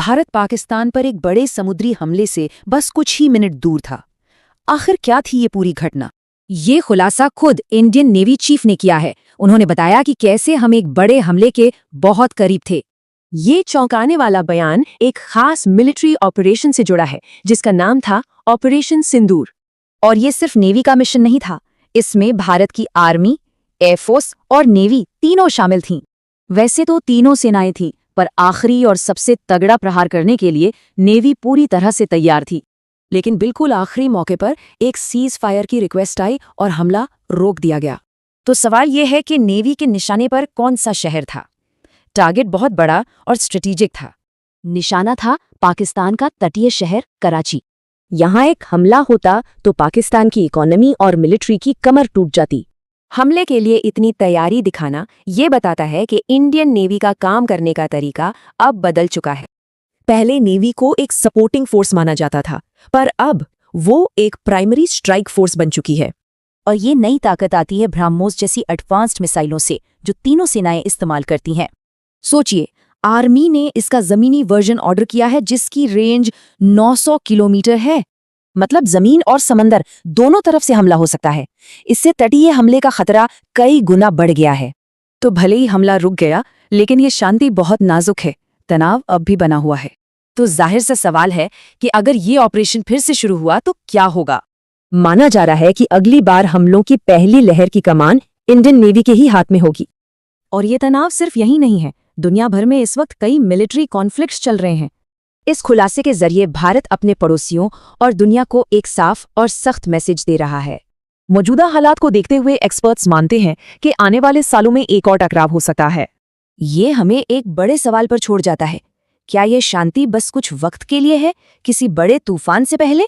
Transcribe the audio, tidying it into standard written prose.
भारत पाकिस्तान पर एक बड़े समुद्री हमले से बस कुछ ही मिनट दूर था। आखिर क्या थी ये पूरी घटना? ये खुलासा खुद इंडियन नेवी चीफ ने किया है। उन्होंने बताया कि कैसे हम एक बड़े हमले के बहुत करीब थे। ये चौंकाने वाला बयान एक खास मिलिट्री ऑपरेशन से जुड़ा है जिसका नाम था ऑपरेशन सिंदूर। और ये सिर्फ नेवी का मिशन नहीं था, इसमें भारत की आर्मी, एयरफोर्स और नेवी तीनों शामिल थीं। वैसे तो तीनों सेनाएं थीं, पर आखिरी और सबसे तगड़ा प्रहार करने के लिए नेवी पूरी तरह से तैयार थी। लेकिन बिल्कुल आखिरी मौके पर एक सीज फायर की रिक्वेस्ट आई और हमला रोक दिया गया। तो सवाल यह है कि नेवी के निशाने पर कौन सा शहर था? टारगेट बहुत बड़ा और स्ट्रेटेजिक था। निशाना था पाकिस्तान का तटीय शहर कराची। यहाँ एक हमला होता तो पाकिस्तान की इकोनॉमी और मिलिट्री की कमर टूट जाती। हमले के लिए इतनी तैयारी दिखाना ये बताता है कि इंडियन नेवी का काम करने का तरीका अब बदल चुका है। पहले नेवी को एक सपोर्टिंग फोर्स माना जाता था, पर अब वो एक प्राइमरी स्ट्राइक फोर्स बन चुकी है। और ये नई ताकत आती है ब्रह्मोस जैसी एडवांस्ड मिसाइलों से, जो तीनों सेनाएं इस्तेमाल करती हैं। सोचिए, आर्मी ने इसका जमीनी वर्जन ऑर्डर किया है जिसकी रेंज 900 किलोमीटर है। मतलब जमीन और समंदर दोनों तरफ से हमला हो सकता है। इससे तटीय हमले का खतरा कई गुना बढ़ गया है। तो भले ही हमला रुक गया, लेकिन ये शांति बहुत नाजुक है। तनाव अब भी बना हुआ है। तो जाहिर सा सवाल है कि अगर ये ऑपरेशन फिर से शुरू हुआ तो क्या होगा? माना जा रहा है कि अगली बार हमलों की पहली लहर की कमान इंडियन नेवी के ही हाथ में होगी। और ये तनाव सिर्फ यही नहीं है, दुनिया भर में इस वक्त कई मिलिट्री कॉन्फ्लिक्ट्स चल रहे हैं। इस खुलासे के जरिए भारत अपने पड़ोसियों और दुनिया को एक साफ और सख्त मैसेज दे रहा है। मौजूदा हालात को देखते हुए एक्सपर्ट्स मानते हैं कि आने वाले सालों में एक और टकराव हो सकता है। ये हमें एक बड़े सवाल पर छोड़ जाता है, क्या ये शांति बस कुछ वक्त के लिए है, किसी बड़े तूफान से पहले?